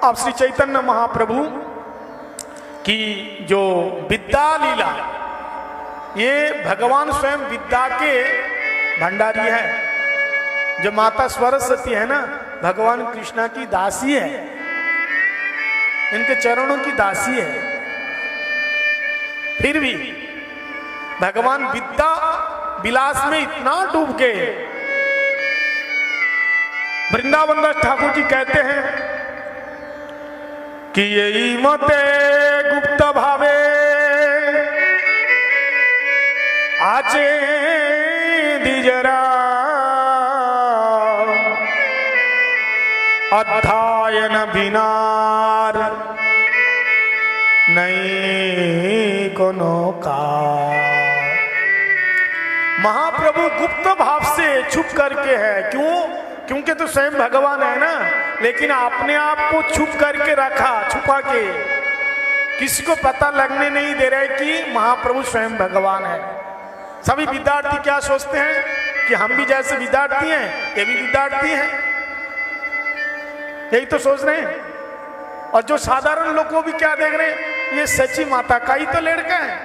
अब श्री चैतन्य महाप्रभु की जो विद्या लीला, ये भगवान स्वयं विद्या के भंडारी है। जो माता सरस्वती है ना, भगवान कृष्णा की दासी है, इनके चरणों की दासी है। फिर भी भगवान विद्या विलास में इतना डूब गए। वृंदावन दास ठाकुर जी कहते हैं कि यही मते गुप्त भावे आचे दिजरा अध्ययन बिनार नहीं कोनो का। महाप्रभु गुप्त भाव से छुप करके है। क्यों? क्योंकि तो स्वयं भगवान है ना, लेकिन अपने आप को छुप करके रखा, छुपा के, किसी को पता लगने नहीं दे रहे कि महाप्रभु स्वयं भगवान है। सभी विद्यार्थी क्या सोचते हैं कि हम भी जैसे विद्यार्थी हैं, ये भी विद्यार्थी हैं, यही तो सोच रहे हैं। और जो साधारण लोग को भी क्या देख रहे हैं, ये सच्ची माता का ही तो लड़का है।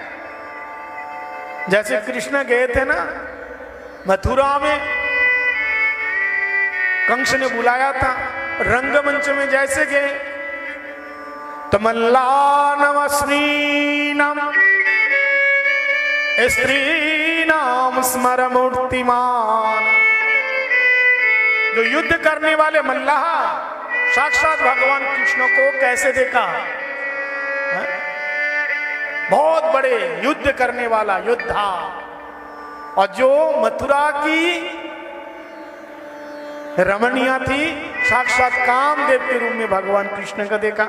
जैसे कृष्ण गए थे ना मथुरा में, कंस ने बुलाया था, रंगमंच में जैसे गए तो मल्लानमस्मीनम स्त्रीणाम स्मर मूर्तिमान। जो युद्ध करने वाले मल्लाह साक्षात भगवान कृष्ण को कैसे देखा है? बहुत बड़े युद्ध करने वाला योद्धा। और जो मथुरा की रमणिया थी, साक्षात कामदेव के रूप में भगवान कृष्ण का देखा।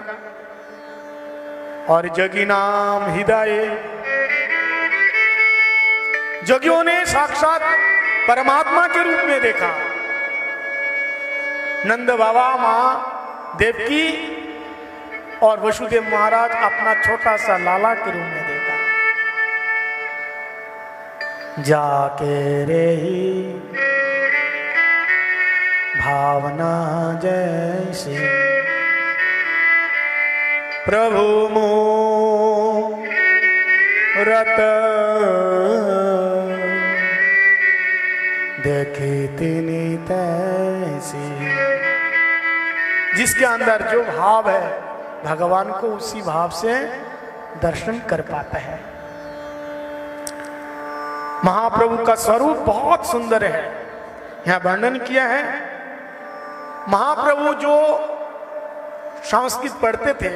और जगी नाम हृदय, जगियों ने साक्षात परमात्मा के रूप में देखा। नंद बाबा, मां देवकी और वसुदेव महाराज अपना छोटा सा लाला के रूप में देखा। जाके रे ही भावना जैसे प्रभु मूरत देखी तिनी तैसी। जिसके अंदर जो भाव है, भगवान को उसी भाव से दर्शन कर पाता है। महाप्रभु का स्वरूप बहुत सुंदर है। यहां वर्णन किया है, महाप्रभु जो संस्कृत पढ़ते थे,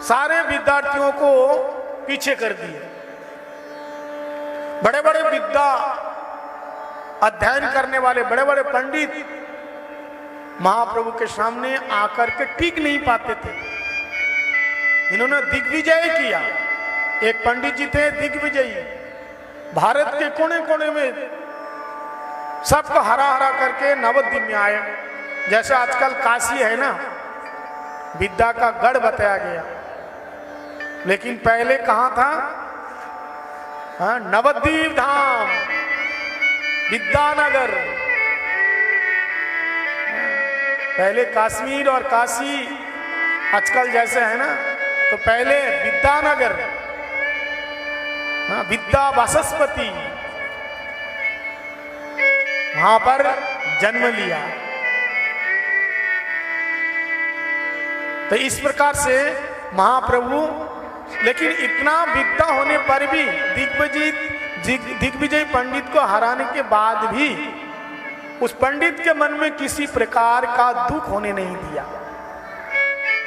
सारे विद्यार्थियों को पीछे कर दिए। बड़े बड़े विद्या अध्ययन करने वाले बड़े बड़े पंडित महाप्रभु के सामने आकर के टिक नहीं पाते थे। इन्होंने दिग्विजय किया। एक पंडित जी थे दिग्विजयी, भारत के कोने कोने में सबको हरा हरा करके नवद्वीप में आए। जैसे आजकल काशी है ना, विद्या का गढ़ बताया गया, लेकिन पहले कहां था? हाँ, नवद्वीप धाम, विद्यानगर। पहले कश्मीर और काशी आजकल जैसे है ना, तो पहले विद्यानगर, विद्या वाचस्पति, वहां पर जन्म लिया। तो इस प्रकार से महाप्रभु, लेकिन इतना विद्या होने पर भी दिग्विजय पंडित को हराने के बाद भी उस पंडित के मन में किसी प्रकार का दुख होने नहीं दिया।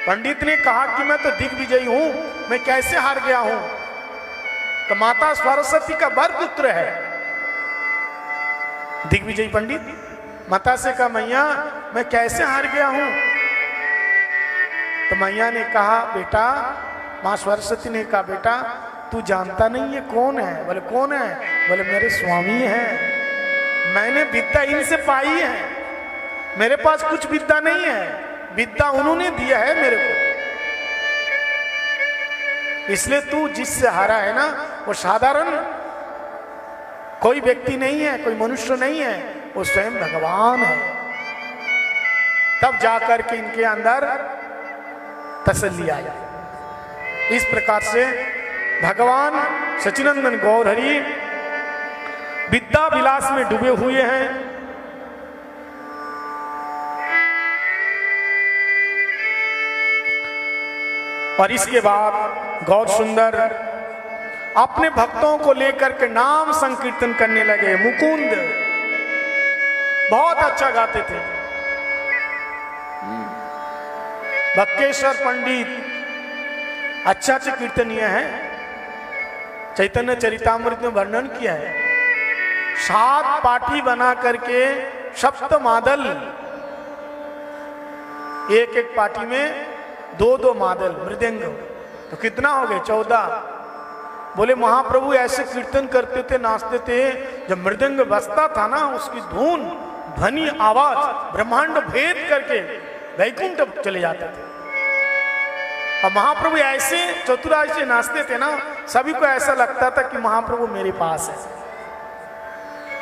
पंडित ने कहा कि मैं तो दिग्विजयी हूं, मैं कैसे हार गया हूं? तो माता सरस्वती का वर पुत्र है दिग्विजय पंडित। माता से कहा, मैया मैं कैसे हार गया हूं? तो मैया ने कहा, बेटा, मां सरस्वती ने कहा, बेटा तू जानता नहीं है कौन है? बोले कौन है? बोले मेरे स्वामी हैं, मैंने विद्या इनसे पाई है, मेरे पास कुछ विद्या नहीं है, विद्या उन्होंने दिया है मेरे को। इसलिए तू जिससे हारा है ना, वो साधारण कोई व्यक्ति नहीं है, कोई मनुष्य नहीं है, वो स्वयं भगवान है। तब जाकर के इनके अंदर तसल्ली आई। इस प्रकार से भगवान सच्चिदानंद गौर हरि विद्या विलास में डूबे हुए हैं। और इसके बाद गौर सुंदर अपने भक्तों को लेकर के नाम संकीर्तन करने लगे। मुकुंद बहुत अच्छा गाते थे। बक्केश्वर पंडित अच्छे अच्छे कीर्तनीय हैं। चैतन्य चरितामृत में वर्णन किया है, 7 पाठी बना करके सप्त मादल, एक एक पाठी में 2-2 मादल मृदंग, तो कितना हो गए 14। बोले महाप्रभु ऐसे कीर्तन करते थे, नाचते थे, जब मृदंग बजता था ना उसकी धुन ध्वनि आवाज ब्रह्मांड भेद करके वैकुंठ चले जाते थे। और महाप्रभु ऐसे चतुराई से नाचते थे ना, सभी को ऐसा लगता था कि महाप्रभु मेरे पास है।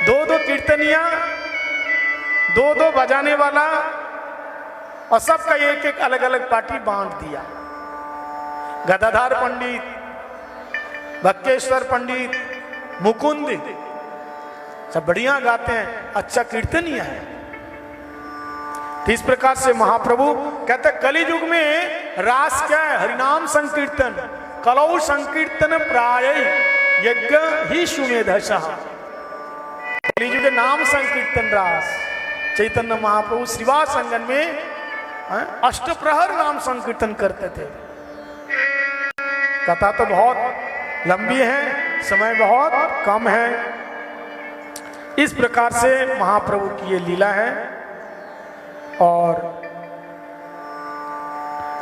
2-2 कीर्तनिया, 2-2 बजाने वाला, और सबका एक एक अलग अलग पार्टी बांट दिया। गदाधर पंडित, बक्केश्वर पंडित, मुकुंद, सब बढ़िया गाते हैं, अच्छा कीर्तनीय है। तो इस प्रकार से महाप्रभु कहते कलि युग में रास क्या है? हरिनाम संकीर्तन। कलौ संकीर्तन प्राय यज्ञ ही सुमेधसा। कलि युग नाम संकीर्तन रास। चैतन्य महाप्रभु श्रीवास संगन में अष्टप्रहर नाम संकीर्तन करते थे। कथा तो बहुत लंबी है, समय बहुत कम है। इस प्रकार से महाप्रभु की ये लीला है। और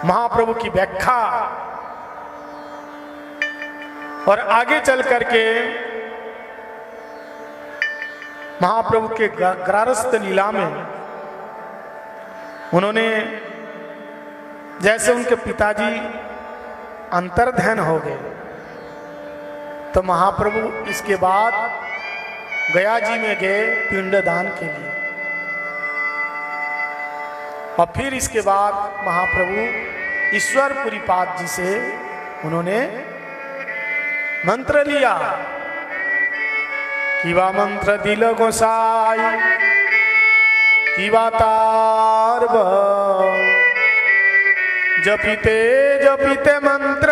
महाप्रभु की व्याख्या और आगे चल करके महाप्रभु के ग्रारस्थ लीला में उन्होंने, जैसे उनके पिताजी अंतर्ध्यान हो गए, तो महाप्रभु इसके बाद गया जी में गए पिंडदान के लिए। और फिर इसके बाद महाप्रभु ईश्वरपुरीपाद जी से उन्होंने मंत्र लिया। किवा मंत्र दिल गोसाई किवा तारब, जपिते जपिते मंत्र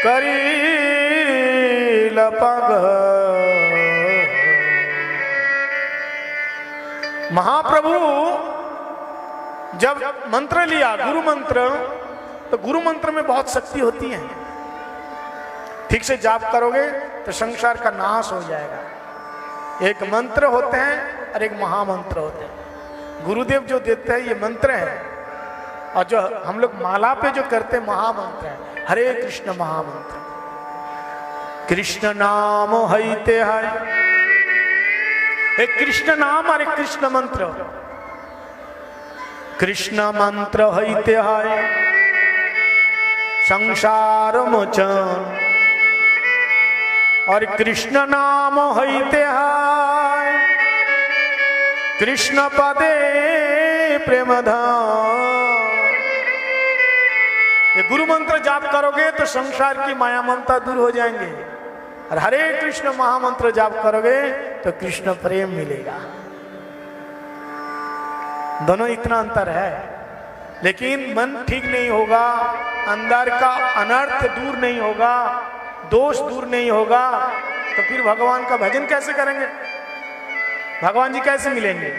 करी लपग। महाप्रभु जब मंत्र लिया गुरु मंत्र, तो गुरु मंत्र में बहुत शक्ति होती है। ठीक से जाप करोगे तो संसार का नाश हो जाएगा। एक मंत्र होते हैं और एक महामंत्र होते हैं। गुरुदेव जो देते हैं ये मंत्र है, और जो हम लोग माला पे जो करते हैं महामंत्र है। हरे कृष्ण महामंत्र। कृष्ण नाम हईते है, एक कृष्ण नाम और एक कृष्ण मंत्र। कृष्ण मंत्र हईते है संसार मोचन, और कृष्ण नाम हईते है कृष्ण पदे प्रेमधाम। ये गुरु मंत्र जाप करोगे तो संसार की माया ममता दूर हो जाएंगे, और हरे कृष्ण महामंत्र जाप करोगे तो कृष्ण प्रेम मिलेगा। दोनों इतना अंतर है। लेकिन मन ठीक नहीं होगा, अंदर का अनर्थ दूर नहीं होगा, दोष दूर नहीं होगा, तो फिर भगवान का भजन कैसे करेंगे? भगवान जी कैसे मिलेंगे?